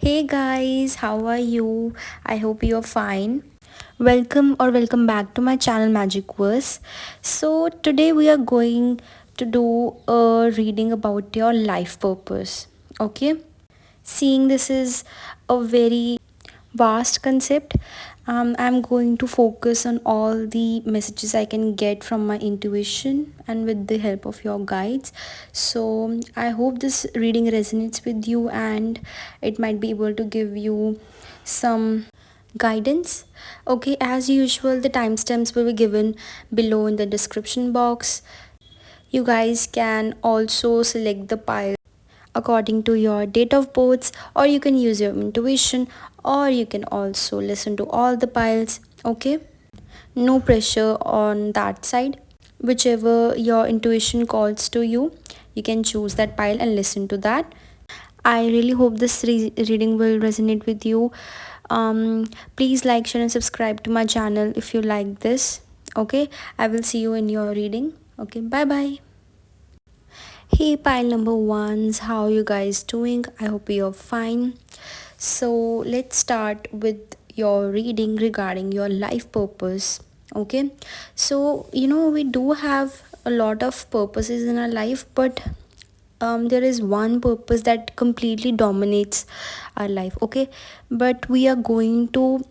Hey guys, how are you? I hope you're fine. Welcome back to my channel Magic Verse. So today we are going to do a reading about your life purpose. Okay? Seeing this is a very vast concept, I'm going to focus on all the messages I can get from my intuition and with the help of your guides. So I hope this reading resonates with you and it might be able to give you some guidance. Okay, as usual, the timestamps will be given below in the description box. You guys can also select the pile according to your date of birth, or you can use your intuition, or you can also listen to all the piles. Okay, no pressure on that side. Whichever your intuition calls to you, you can choose that pile and listen to that. I really hope this reading will resonate with you. Please like, share, and subscribe to my channel if you like this. Okay, I will see you in your reading. Okay, bye bye. Hey pile number ones, how you guys doing? I hope you're fine. So let's start with your reading regarding your life purpose. Okay, so we do have a lot of purposes in our life, but there is one purpose that completely dominates our life. Okay, but we are going to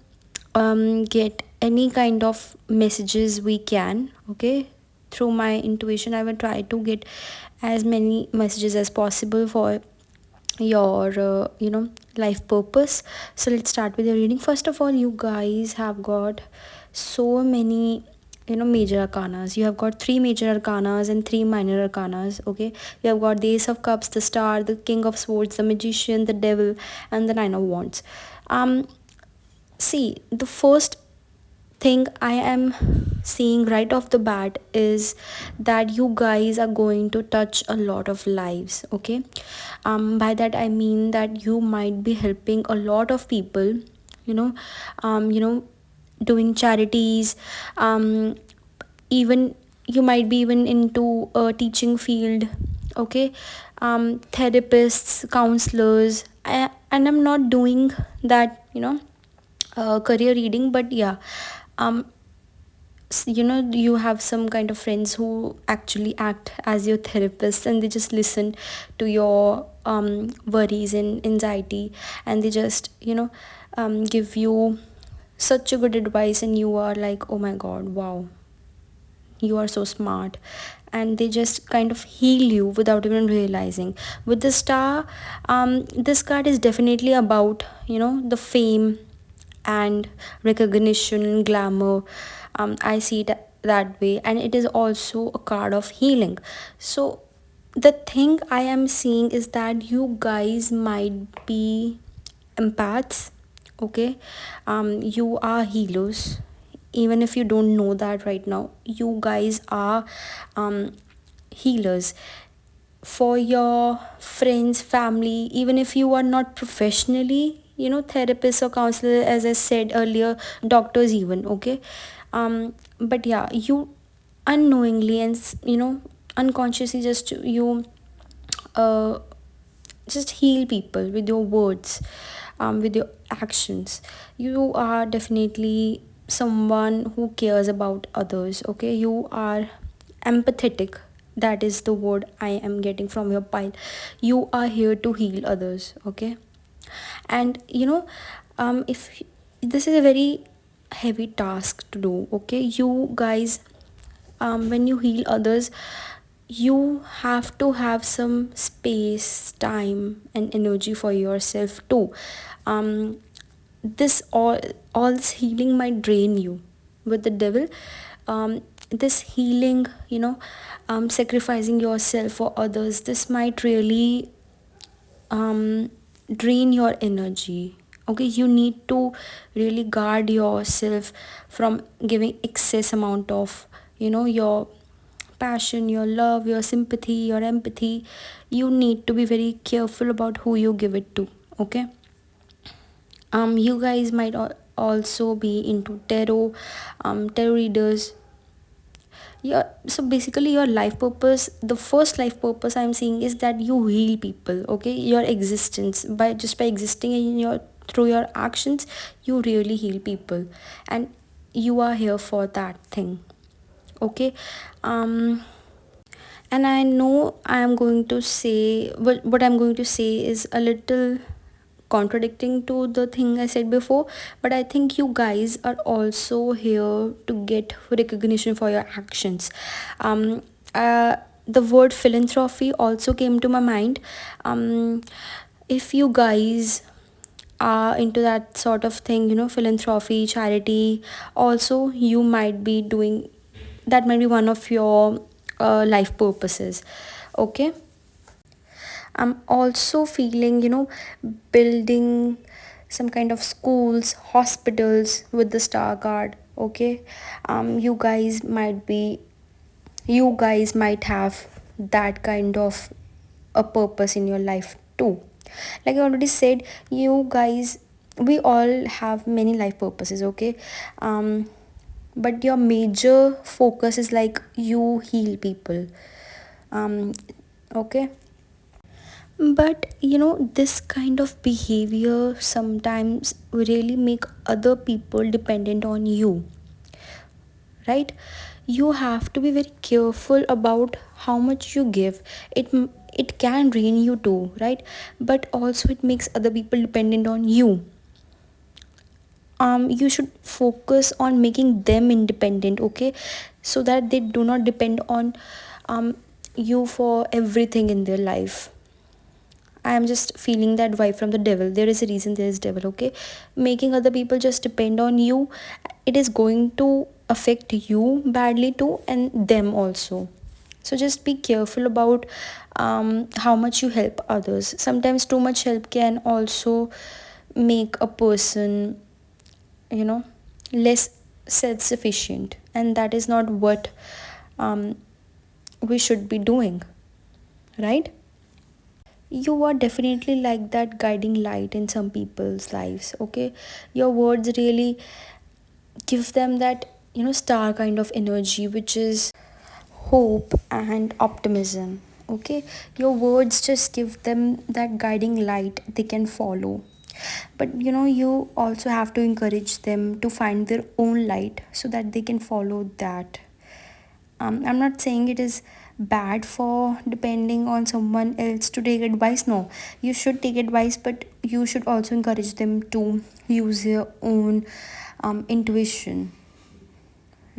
get any kind of messages we can. Okay, through my intuition I will try to get as many messages as possible for your life purpose. So let's start with the reading. First of all, you guys have got so many major arcanas. You have got three major arcanas and three minor arcanas. Okay, you have got the Ace of Cups, the Star, the King of Swords, the Magician, the Devil, and the Nine of Wands. See, the first thing I am seeing right off the bat is that you guys are going to touch a lot of lives. Okay, by that I mean that you might be helping a lot of people, you know you know doing charities, even you might be even into a teaching field. Okay, therapists, counselors, and I'm not doing that, career reading, but yeah, um you have some kind of friends who actually act as your therapist, and they just listen to your worries and anxiety, and they just give you such a good advice, and you are like, oh my god, wow, you are so smart. And they just kind of heal you without even realizing. With the Star, this card is definitely about the fame and recognition and glamour. I see it that way, and it is also a card of healing. So the thing I am seeing is that you guys might be empaths. Okay, you are healers. Even if you don't know that right now, you guys are healers for your friends, family. Even if you are not professionally therapists or counselor, as I said earlier, doctors even. Okay, but yeah, you unknowingly and unconsciously uh just heal people with your words, with your actions. You are definitely someone who cares about others. Okay, you are empathetic. That is the word I am getting from your pile. You are here to heal others. Okay, and if this is a very heavy task to do. Okay, you guys, when you heal others, you have to have some space, time, and energy for yourself too. um this all this healing might drain you. With the Devil, this healing, sacrificing yourself for others, this might really drain your energy. Okay, you need to really guard yourself from giving excess amount of your passion, your love, your sympathy, your empathy. You need to be very careful about who you give it to. Okay, you guys might also be into tarot readers. So basically your life purpose, the first life purpose I'm seeing is that you heal people. Okay, your existence, by just by existing in your, through your actions, you really heal people, and you are here for that thing. Okay. And I know I am going to say, what I'm going to say is a little contradicting to the thing I said before, but I think you guys are also here to get recognition for your actions. um the word philanthropy also came to my mind. If you guys are into that sort of thing, philanthropy, charity, also you might be doing, that might be one of your life purposes. Okay. I'm also feeling, building some kind of schools, hospitals with the Star Guard. Okay. You guys might be, you guys might have that kind of a purpose in your life too. Like I already said, you guys, we all have many life purposes. Okay. But your major focus is like you heal people. um okay. But this kind of behavior sometimes really make other people dependent on you, right? You have to be very careful about how much you give. It can drain you too, right? But also it makes other people dependent on you. You should focus on making them independent, okay, so that they do not depend on um you for everything in their life. I am just feeling that vibe from the devil. There is a reason there is devil, okay? Making other people just depend on you, it is going to affect you badly too, and them also. So just be careful about how much you help others. Sometimes too much help can also make a person, you know, less self-sufficient, and that is not what um, we should be doing, right? You are definitely like that guiding light in some people's lives. Okay, your words really give them that star kind of energy, which is hope and optimism. Okay, your words just give them that guiding light they can follow. But you also have to encourage them to find their own light so that they can follow that. I'm not saying it is bad for depending on someone else to take advice. No, you should take advice, but you should also encourage them to use their own intuition,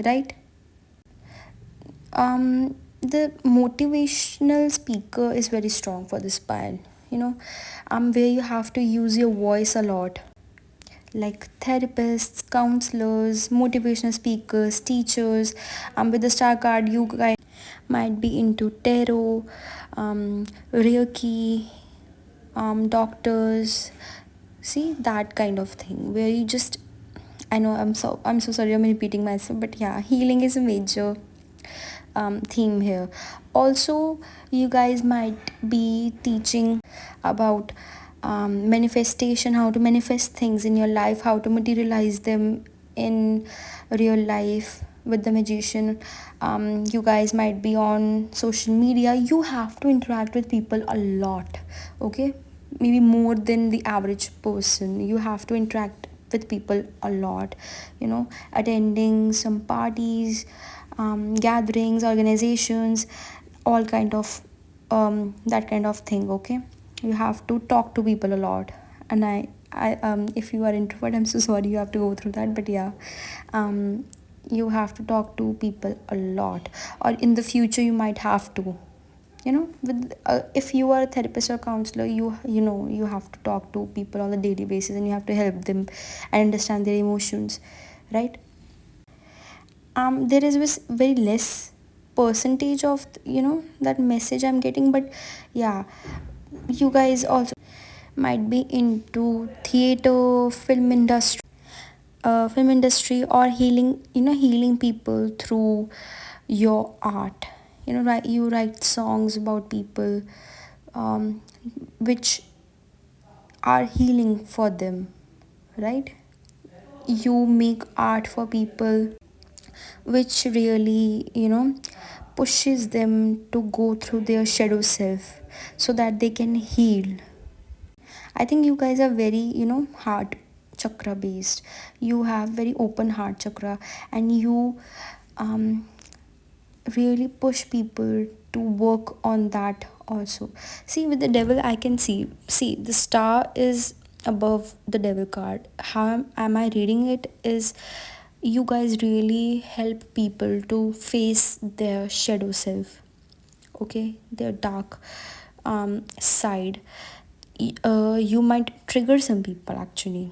right? The motivational speaker is very strong for this part, where you have to use your voice a lot, like therapists, counselors, motivational speakers, teachers. With the star card, you guys might be into tarot, reiki, doctors. See that kind of thing where you just, I know I'm so sorry I'm repeating myself, but yeah, healing is a major theme here. Also, you guys might be teaching about manifestation, how to manifest things in your life, how to materialize them in real life with the magician. You guys might be on social media. You have to interact with people a lot, okay? Maybe more than the average person. You have to interact with people a lot, attending some parties, gatherings, organizations, all kind of that kind of thing. Okay, you have to talk to people a lot. And if you are introvert, I'm so sorry you have to go through that, but yeah, you have to talk to people a lot, or in the future you might have to, with if you are a therapist or counselor, you have to talk to people on a daily basis, and you have to help them and understand their emotions, right? There is this very less percentage of that message I'm getting, but yeah, you guys also might be into theater, film industry, or healing, healing people through your art. You write songs about people, um, which are healing for them, right? You make art for people which really, pushes them to go through their shadow self so that they can heal. I think you guys are very, heart chakra based. You have very open heart chakra, and you um, really push people to work on that also. See, with the devil, I can see the star is above the devil card. How am I reading it? Is you guys really help people to face their shadow self, okay, their dark side. You might trigger some people actually,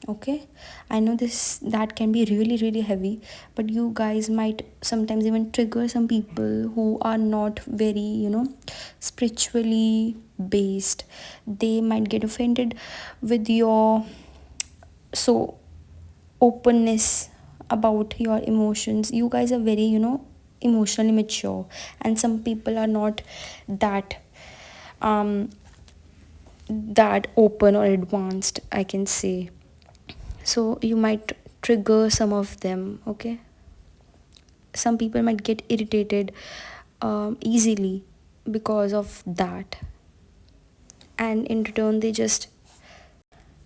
okay. I know this that can be really really heavy, but you guys might sometimes even trigger some people who are not very, spiritually based. They might get offended with your so openness about your emotions. You guys are very, emotionally mature, and some people are not that um that open or advanced, I can say. So you might trigger some of them, okay. Some people might get irritated easily because of that, and in return they just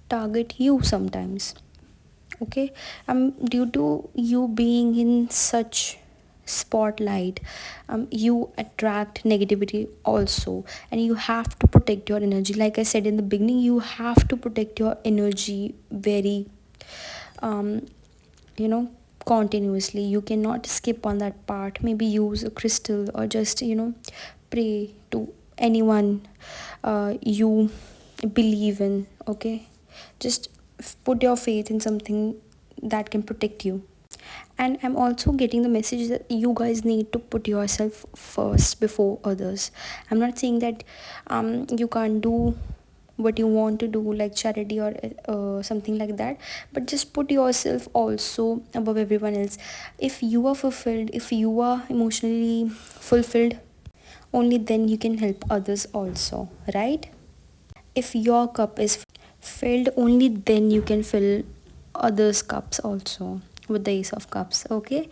target you sometimes, okay. Due to you being in such spotlight, you attract negativity also, and you have to protect your energy. Like I said in the beginning, you have to protect your energy very um you know continuously. You cannot skip on that part. Maybe use a crystal, or just, pray to anyone you believe in, okay. Just put your faith in something that can protect you. And I'm also getting the message that you guys need to put yourself first before others. I'm not saying that you can't do what you want to do, like charity or something like that, but just put yourself also above everyone else. If you are fulfilled, if you are emotionally fulfilled, only then you can help others also, right? If your cup is filled, only then you can fill others cups also with the ace of cups, okay.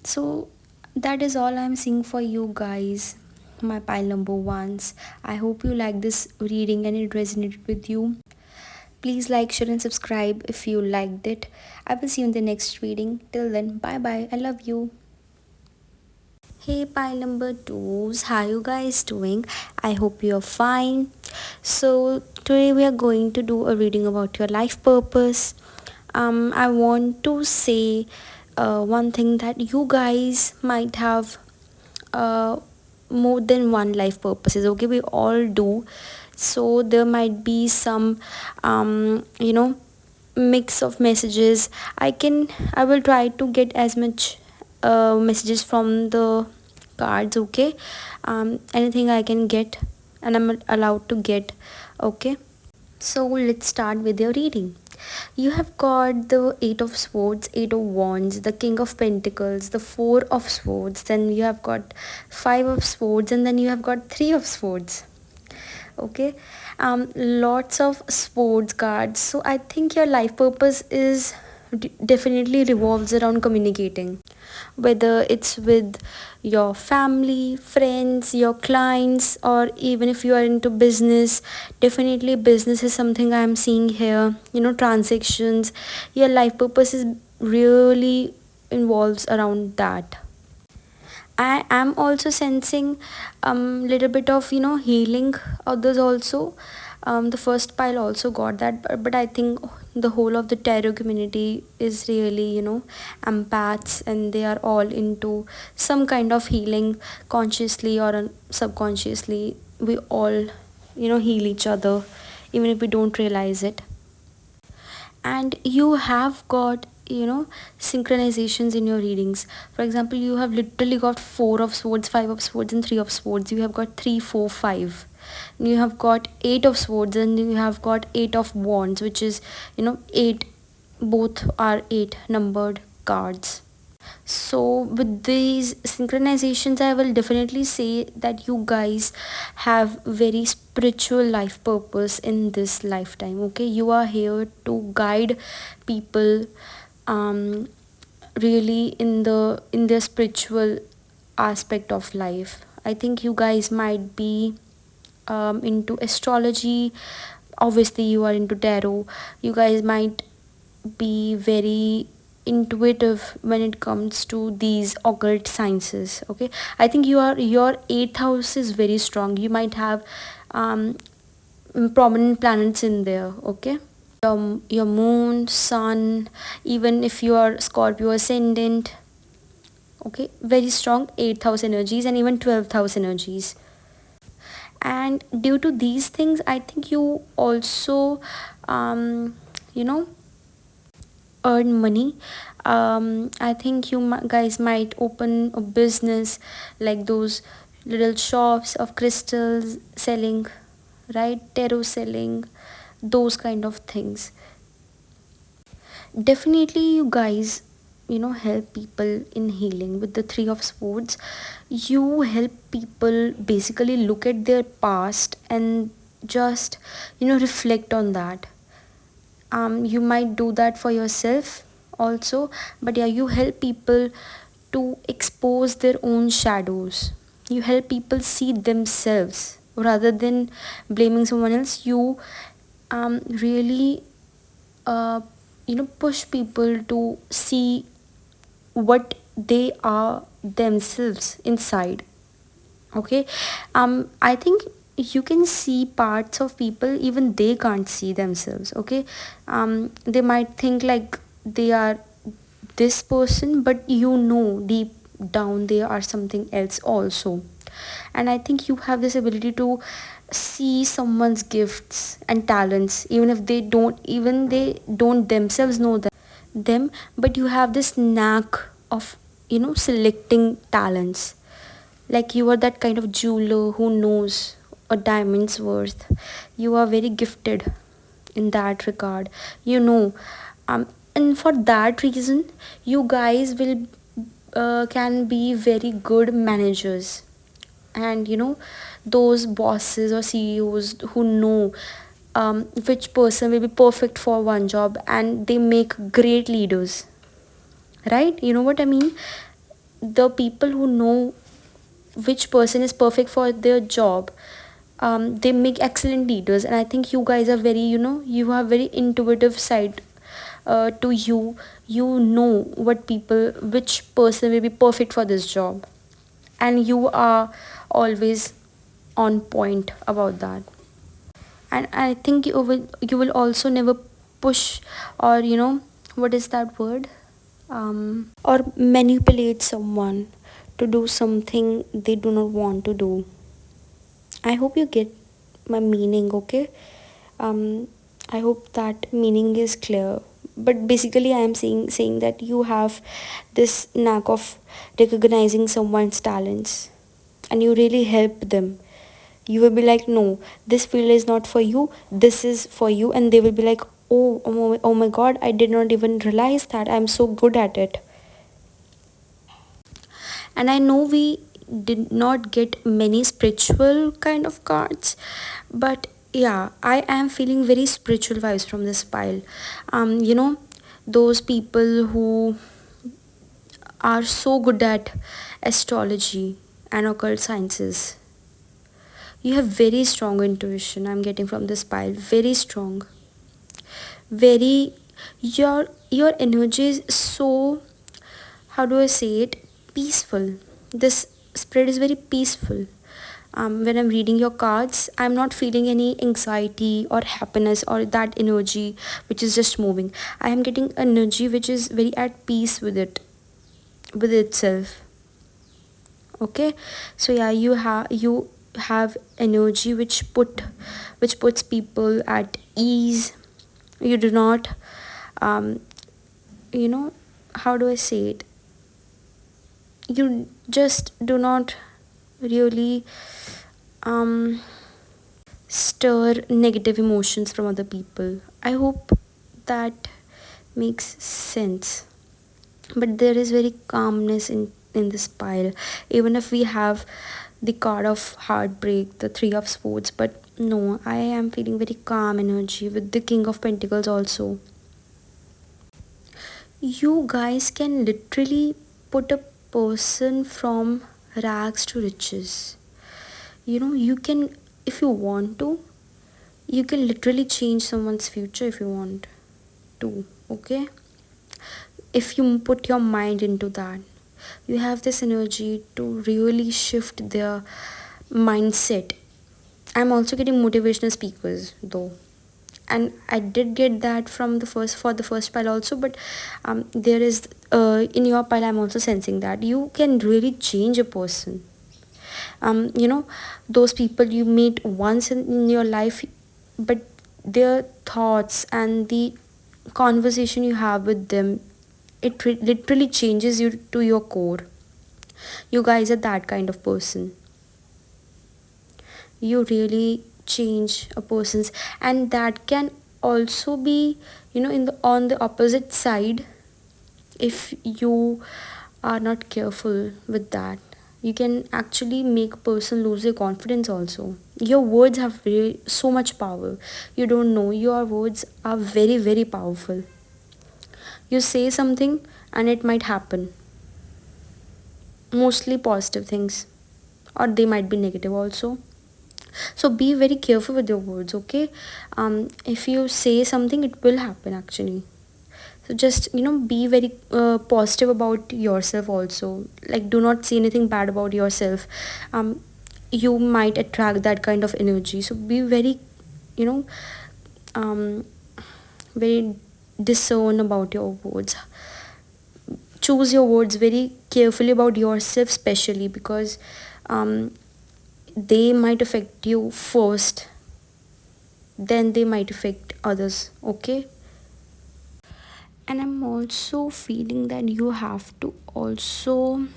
So that is all I'm seeing for you guys, my pile number ones. I hope you like this reading and it resonated with you. Please like, share and subscribe if you liked it. I will see you in the next reading. Till then, bye bye, I love you. Hey pile number twos, how you guys doing? I hope you're fine. So today we are going to do a reading about your life purpose. I want to say one thing, that you guys might have uh, more than one life purposes, okay. We all do. So there might be some mix of messages. I will try to get as much messages from the cards, okay. Anything I can get, and I'm allowed to get, okay. So let's start with your reading. You have got the Eight of Swords, Eight of Wands, the King of Pentacles, the Four of Swords, then you have got Five of Swords, and then you have got Three of Swords, okay. Lots of sports cards. So I think your life purpose is definitely revolves around communicating, whether it's with your family, friends, your clients, or even if you are into business. Definitely business is something I am seeing here, transactions. Your life purpose is really involves around that. I am also sensing little bit of, healing others also. The first pile also got that, but I think the whole of the tarot community is really, empaths, and they are all into some kind of healing, consciously or subconsciously. We all, heal each other, even if we don't realize it. And you have got, synchronizations in your readings. For example, you have literally got Four of Swords, Five of Swords, and Three of Swords. You have got 3, 4, 5. You have got Eight of Swords, and you have got Eight of Wands, which is, 8. Both are 8 numbered cards. So with these synchronizations, I will definitely say that you guys have very spiritual life purpose in this lifetime, okay. You are here to guide people, um really in their spiritual aspect of life. I think you guys might be into astrology. Obviously you are into tarot. You guys might be very intuitive when it comes to these occult sciences. Okay, I think your eighth house is very strong. You might have um prominent planets in there. Okay, your moon, sun, even if you are Scorpio ascendant. Okay, very strong 8th house energies and even 12th house energies. And due to these things, I think you also you know earn money. I think you guys might open a business like those little shops of crystals selling, right? Tarot selling, those kind of things. Definitely you guys help people in healing with the three of swords. You help people basically look at their past and just reflect on that. You might do that for yourself also, but yeah, you help people to expose their own shadows. You help people see themselves rather than blaming someone else. You really uh, push people to see what they are themselves inside. Okay, I think you can see parts of people even they can't see themselves. Okay, they might think like they are this person, but deep down they are something else also. And I think you have this ability to see someone's gifts and talents even they don't themselves know them, but you have this knack of selecting talents. Like you are that kind of jeweler who knows a diamond's worth. You are very gifted in that regard. you know and for that reason you guys will can be very good managers. And those bosses or CEOs who know which person will be perfect for one job, and they make great leaders, right? You know what I mean? The people who know which person is perfect for their job, they make excellent leaders. And I think you guys are very you have very intuitive side to you. You know which person will be perfect for this job, and you are always on point about that. And I think you will also never push or what is that word, or manipulate someone to do something they do not want to do. I hope you get my meaning. Okay, um I hope that meaning is clear. But basically I am saying that you have this knack of recognizing someone's talents, and you really help them. You will be like, no, this field is not for you, this is for you. And they will be like, oh my god, I did not even realize that I'm so good at it. And I know we did not get many spiritual kind of cards, but yeah, I am feeling very spiritual vibes from this pile. Those people who are so good at astrology and occult sciences, you have very strong intuition. I'm getting from this pile, very strong, very, your energy is so, how do I say it, peaceful. This spread is very peaceful. When I'm reading your cards, I'm not feeling any anxiety or happiness or that energy which is just moving. I am getting energy which is very at peace with itself. Okay, so yeah, you have energy which puts people at ease. You do not um you know how do I say it, you just do not really um stir negative emotions from other people. I hope that makes sense. But there is very calmness in this pile, even if we have the card of heartbreak, the three of swords. But no, I am feeling very calm energy with the king of pentacles also. You guys can literally put a person from rags to riches. You can, if you want to, you can literally change someone's future if you want to, okay? If you put your mind into that, you have this energy to really shift their mindset. I'm also getting motivational speakers though, and I did get that from the first pile also, but there is in your pile I'm also sensing that you can really change a person. You know, those people you meet once in your life, but their thoughts and the conversation you have with them, it literally changes you to your core. You guys are that kind of person. You really change a person's, and that can also be, in the on the opposite side. If you are not careful with that, you can actually make a person lose their confidence also. Your words have so much power. You don't know, your words are very, very powerful. You say something and it might happen, mostly positive things, or they might be negative also. So be very careful with your words, okay? If you say something, it will happen actually. So just be very positive about yourself also. Like, do not say anything bad about yourself. You might attract that kind of energy. So be very, you know um very discern about your words. Choose your words very carefully about yourself, especially because um they might affect you first, then they might affect others, okay? And I'm also feeling that you have to also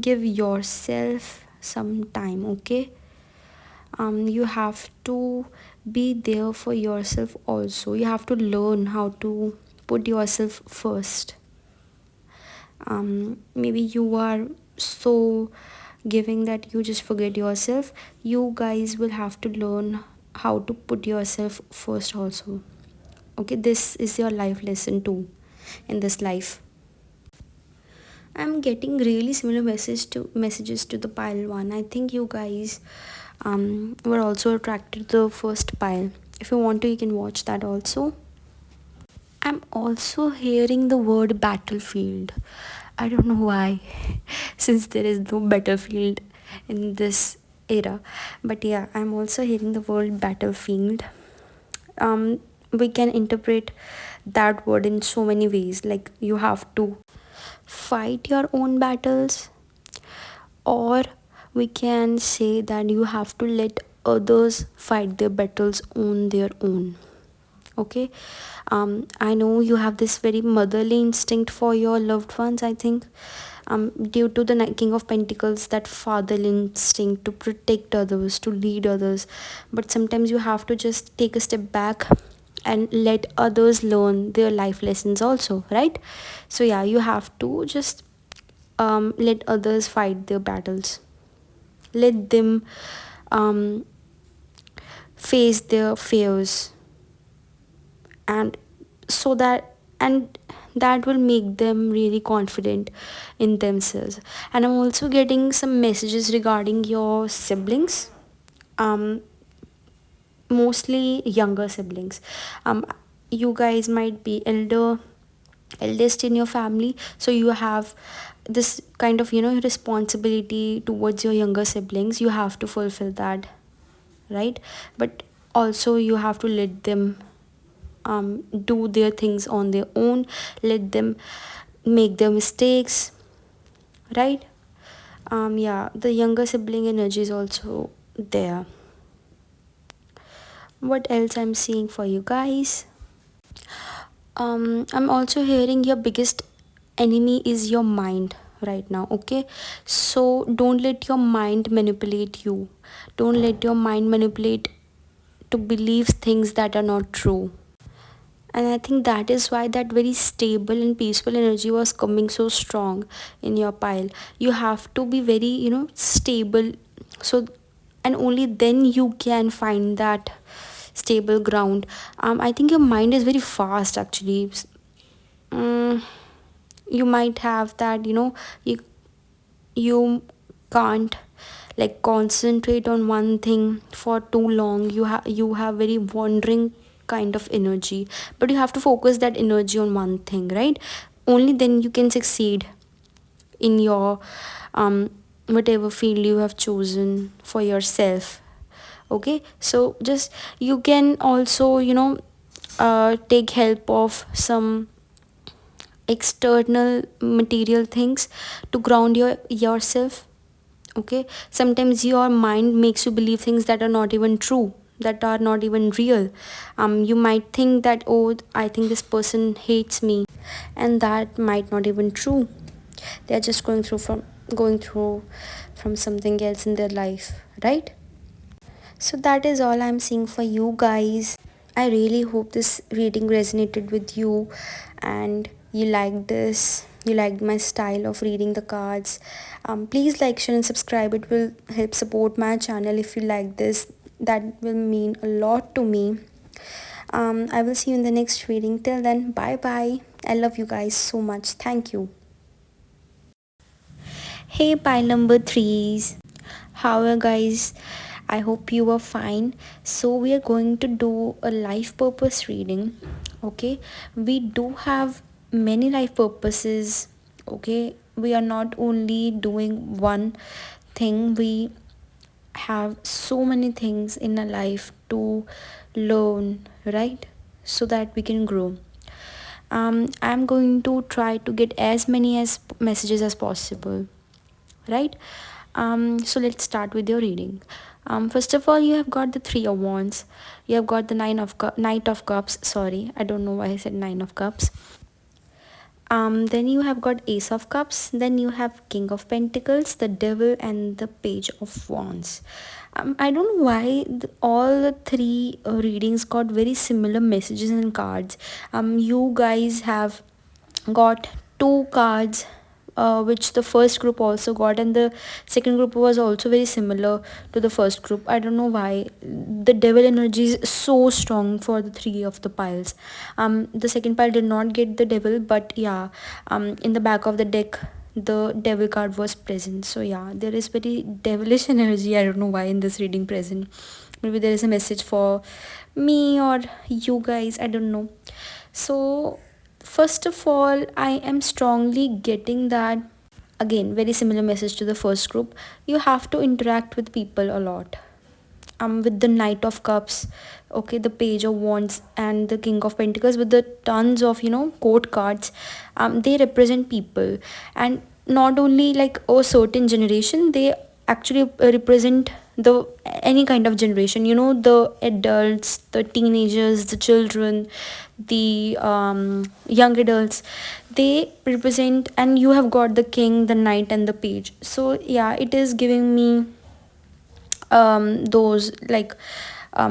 give yourself some time, okay? You have to be there for yourself also. You have to learn how to put yourself first. Maybe you are so giving that you just forget yourself. You guys will have to learn how to put yourself first also, okay? This is your life lesson too, in this life. I'm getting really similar messages to the pile one. I think you guys were also attracted to the first pile. If you want to, you can watch that also. I'm also hearing the word battlefield. I don't know why, since there is no battlefield in this era. But yeah, I'm also hearing the word battlefield. We can interpret that word in so many ways. Like, you have to fight your own battles, or we can say that you have to let others fight their battles on their own, okay? I know you have this very motherly instinct for your loved ones, I think. Due to the King of Pentacles, that fatherly instinct to protect others, to lead others. But sometimes you have to just take a step back and let others learn their life lessons also, right? So yeah, you have to just let others fight their battles. Let them um, face their fears, and so that and that will make them really confident in themselves. And I'm also getting some messages regarding your siblings, um mostly younger siblings. um you guys might be eldest in your family, so you have this kind of responsibility towards your younger siblings. You have to fulfill that, right? But also you have to let them do their things on their own. Let them make their mistakes, right? Yeah, the younger sibling energy is also there. What else I'm seeing for you guys? I'm also hearing your biggest enemy is your mind right now, okay? So don't let your mind manipulate you. Don't let your mind manipulate to believe things that are not true. And I think that is why that very stable and peaceful energy was coming so strong in your pile. You have to be very stable, so and only then you can find that stable ground. I think your mind is very fast actually. Mm, You might have that, you you can't like concentrate on one thing for too long. You have very wandering kind of energy, but you have to focus that energy on one thing, right? Only then you can succeed in your um whatever field you have chosen for yourself. Okay, so just you can also take help of some external material things to ground yourself. Okay, sometimes your mind makes you believe things that are not even true, that are not even real. You might think that, oh, I think this person hates me, and that might not even true. They're just going through from something else in their life, right? So that is all I'm seeing for you guys. I really hope this reading resonated with you and you liked this. You liked my style of reading the cards. Please like, share, and subscribe. It will help support my channel if you like this. That will mean a lot to me. I will see you in the next reading. Till then, bye bye. I love you guys so much. Thank you. Hey, pile number threes. How are guys? I hope you are fine. So we are going to do a life purpose reading. Okay, we do have many life purposes. Okay, we are not only doing one thing. We have so many things in our life to learn, right? So that we can grow. I'm going to try to get as many as messages as possible, right? So let's start with your reading. First of all, you have got the three of wands. You have got the knight of cups. Sorry, I don't know why I said nine of cups. Then you have got ace of cups. Then you have king of pentacles, the devil, and the page of wands. I don't know why all the three readings got very similar messages and cards. You guys have got two cards, which the first group also got, and the second group was also very similar to the first group. I don't know why the devil energy is so strong for the three of the piles. The second pile did not get the devil, but yeah, in the back of the deck the devil card was present. So yeah, there is very devilish energy. I don't know why in this reading present. Maybe there is a message for me or you guys, I don't know. So first of all, I am strongly getting that, again, very similar message to the first group. You have to interact with people a lot. With the knight of cups, okay, the page of wands, and the king of pentacles with the tons of court cards, they represent people, and not only like a certain generation, they actually represent the any kind of generation, the adults, the teenagers, the children, the young adults, they represent. And you have got the king, the knight, and the page. So yeah, it is giving me those like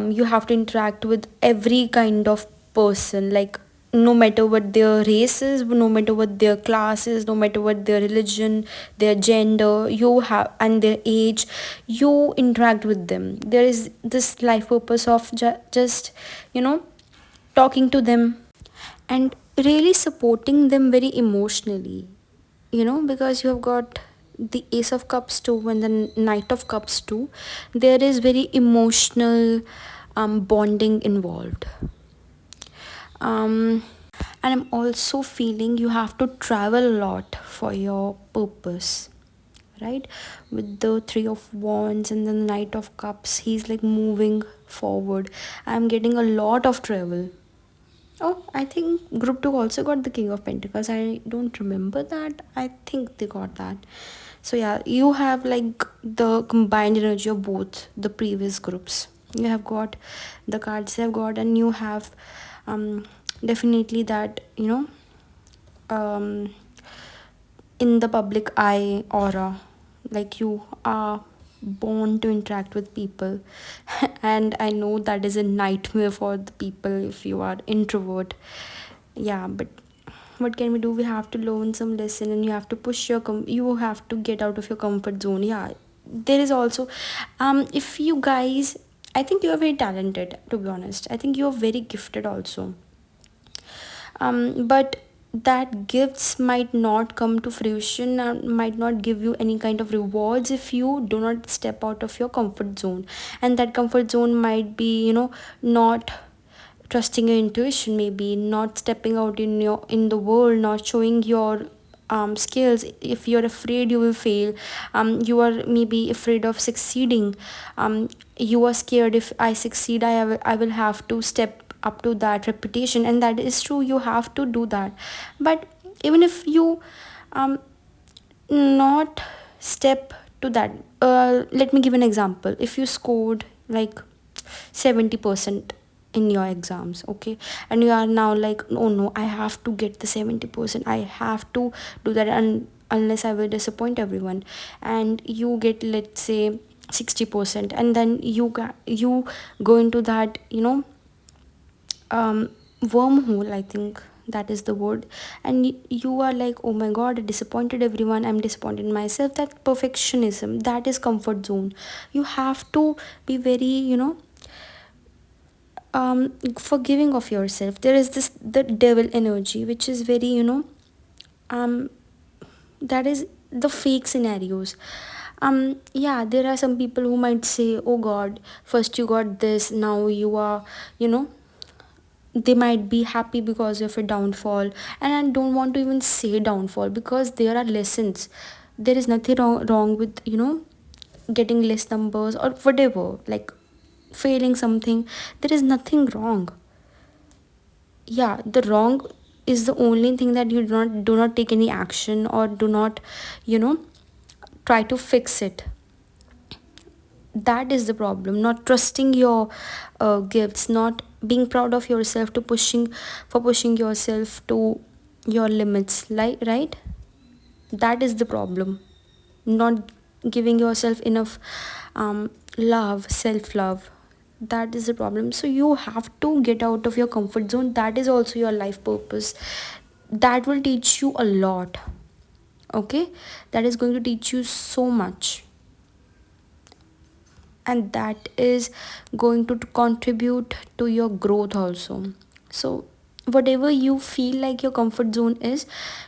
you have to interact with every kind of person, like no matter what their race is, no matter what their class is, no matter what their religion, their gender, you have, and their age, you interact with them. There is this life purpose of just talking to them and really supporting them very emotionally, because you have got the ace of cups too and the knight of cups too. There is very emotional bonding involved. um and I'm also feeling you have to travel a lot for your purpose, right? With the three of wands and the knight of cups, he's like moving forward. I'm getting a lot of travel. Oh, I think group 2 also got the King of Pentacles. I don't remember that. I think they got that. So yeah, you have like the combined energy of both the previous groups. You have got the cards they have got, and you have definitely that, um in the public eye aura, like you are born to interact with people. And I know that is a nightmare for the people if you are introvert. Yeah, but what can we do? We have to learn some lesson, and you have to push you have to get out of your comfort zone. Yeah, there is also if you guys, I think you are very talented, to be honest. I think you are very gifted also. But that gifts might not come to fruition and might not give you any kind of rewards if you do not step out of your comfort zone. And that comfort zone might be, not trusting your intuition, maybe not stepping out in the world, not showing your skills. If you're afraid you will fail, you are maybe afraid of succeeding, you are scared, if I succeed, I will have to step up to that reputation. And that is true, you have to do that. But even if you um not step to that, let me give an example. If you scored like 70% in your exams, okay, and you are now like, oh no, I have to get the 70%, I have to do that, and unless I will disappoint everyone, and you get, let's say, 60%, and then you go into that, wormhole, I think that is the word, and you are like, oh my god, I disappointed everyone, I'm disappointed in myself. That perfectionism, that is comfort zone. You have to be very, forgiving of yourself. There is this the devil energy, which is very, um that is the fake scenarios. Yeah, there are some people who might say, oh god, first you got this, now you are, you know they might be happy because of a downfall. And I don't want to even say downfall, because there are lessons. There is nothing wrong with, getting less numbers or whatever, like failing something. There is nothing wrong. Yeah, the wrong is the only thing that you do not take any action, or do not, you know try to fix it. That is the problem. Not trusting your gifts, not being proud of yourself, to pushing yourself to your limits, like, right? That is the problem. Not giving yourself enough love, self love. That is the problem. So you have to get out of your comfort zone. That is also your life purpose. That will teach you a lot. Okay, that is going to teach you so much, and that is going to contribute to your growth also. So whatever you feel like your comfort zone is,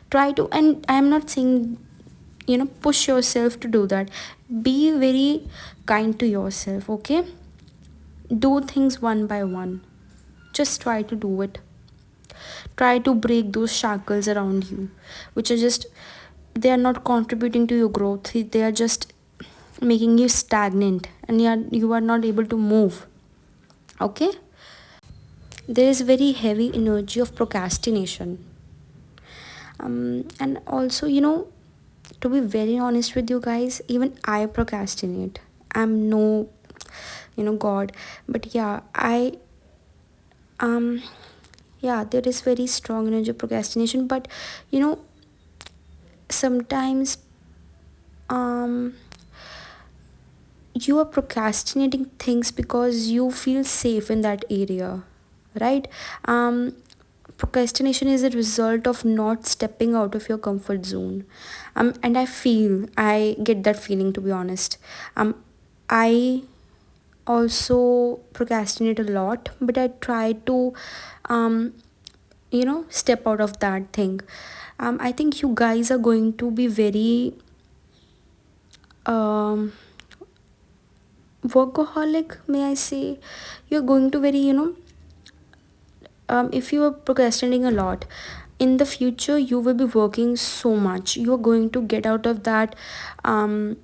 try to, and I am not saying, push yourself to do that. Be very kind to yourself, okay? Do things one by one. Just try to do it. Try to break those shackles around you, which are just, they are not contributing to your growth. They are just making you stagnant, and you are not able to move. Okay, there is very heavy energy of procrastination. And also, to be very honest with you guys, even I procrastinate. I'm no, god, but yeah, um yeah, there is very strong energy of procrastination. But you know sometimes, um you are procrastinating things because you feel safe in that area, right? Procrastination is a result of not stepping out of your comfort zone. And I get that feeling, to be honest. I also procrastinate a lot, but I try to, um step out of that thing. I think you guys are going to be very, um workaholic, may I say. You're going to very, if you are procrastinating a lot, in the future you will be working so much. You're going to get out of that um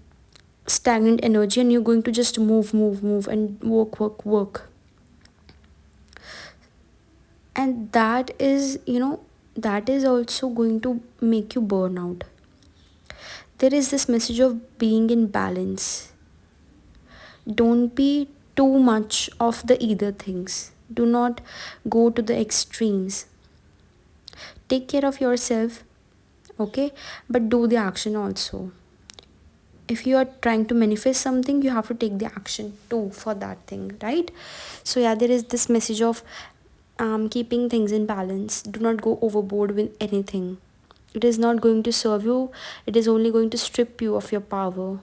stagnant energy, and you're going to just move and work. And that is also going to make you burn out. There is this message of being in balance. Don't be too much of the either things. Do not go to the extremes. Take care of yourself, okay? But do the action also. If you are trying to manifest something, you have to take the action too for that thing, right? So yeah, there is this message of keeping things in balance. Do not go overboard with anything. It is not going to serve you. It is only going to strip you of your power.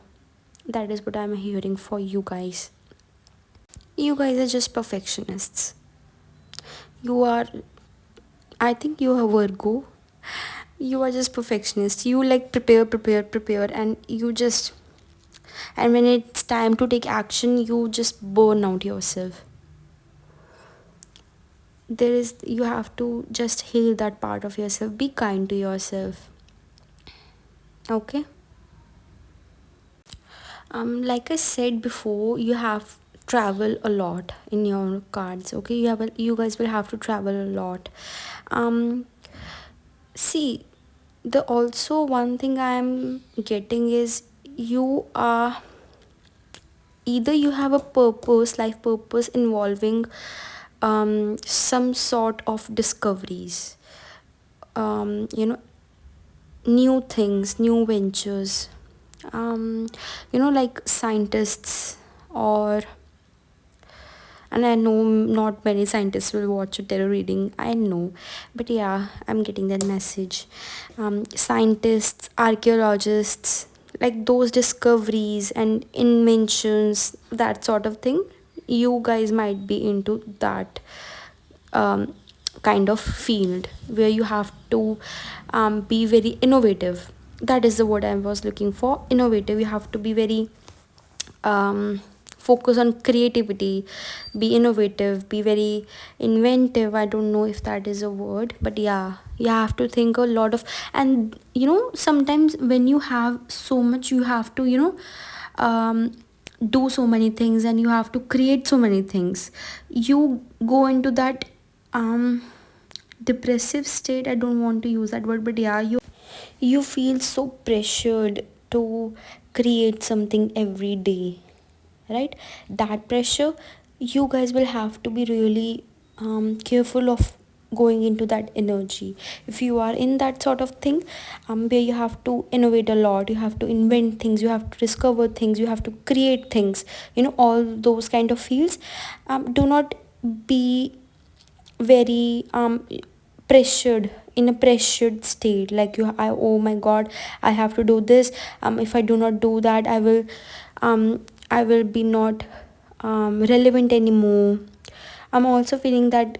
That is what I'm hearing for you guys. You guys are just perfectionists. You are, I think you are Virgo. You are just perfectionist. You like prepare, and you just, and when it's time to take action, you just burn out yourself. There is, you have to just heal that part of yourself. Be kind to yourself. Okay. Like I said before, you have travel a lot in your cards. Okay, you guys will have to travel a lot. um See, the also one thing I'm getting is, you are, either you have a purpose, life purpose, involving some sort of discoveries, you know, new things, new ventures, like scientists, or, and I know not many scientists will watch a tarot reading, I know, but yeah, I'm getting that message. Scientists, archaeologists, like those discoveries and inventions, that sort of thing, you guys might be into that um, kind of field where you have to be very innovative. That is the word I was looking for, innovative. You have to be very focus on creativity, be innovative, be very inventive. I don't know if that is a word, but yeah, you have to think a lot of, and sometimes when you have so much, you have to do so many things, and you have to create so many things. You go into that um depressive state. I don't want to use that word, but yeah, you feel so pressured to create something every day, right? That pressure, you guys will have to be really careful of going into that energy. If you are in that sort of thing, where you have to innovate a lot, you have to invent things, you have to discover things, you have to create things, all those kind of fields, do not be very pressured, in a pressured state, like oh my god, I have to do this. If I do not do that, I will be not relevant anymore. I'm also feeling that,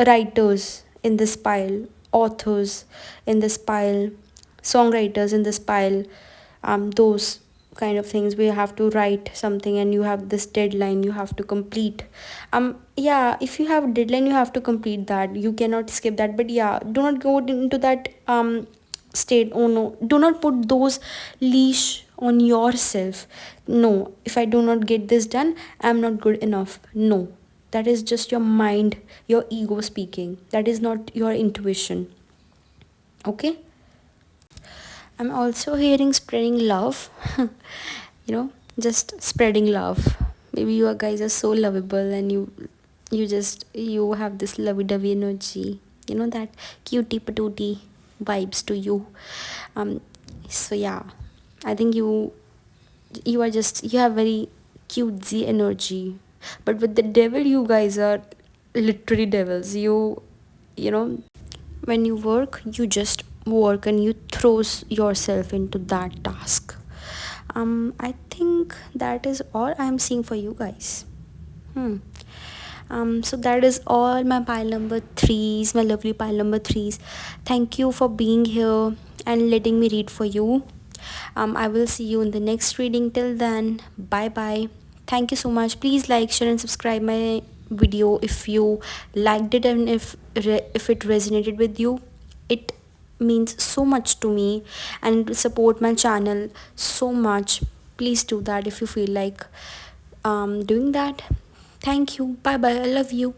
writers in this pile, authors in this pile, songwriters in this pile, those kind of things where you have to write something and you have this deadline you have to complete. Yeah, if you have a deadline, you have to complete that, you cannot skip that. But yeah, do not go into that state. Oh no, do not put those leash on yourself. No, if I do not get this done, I'm not good enough. No, that is just your mind, your ego speaking. That is not your intuition. Okay. I'm also hearing spreading love. Just spreading love. Maybe you guys are so lovable, and you have this lovey-dovey energy. That cutie patootie vibes to you. Um so yeah, I think you have very cutesy energy. But with the devil, you guys are literally devils. You know when you work, you just work, and you throws yourself into that task. I think that is all I'm seeing for you guys. hmm so that is all my pile number threes, my lovely pile number threes. Thank you for being here and letting me read for you. I will see you in the next reading. Till then, bye bye. Thank you so much. Please like, share, and subscribe my video if you liked it, and if it resonated with you. It means so much to me, and support my channel so much. Please do that if you feel like doing that. Thank you. Bye bye. I love you.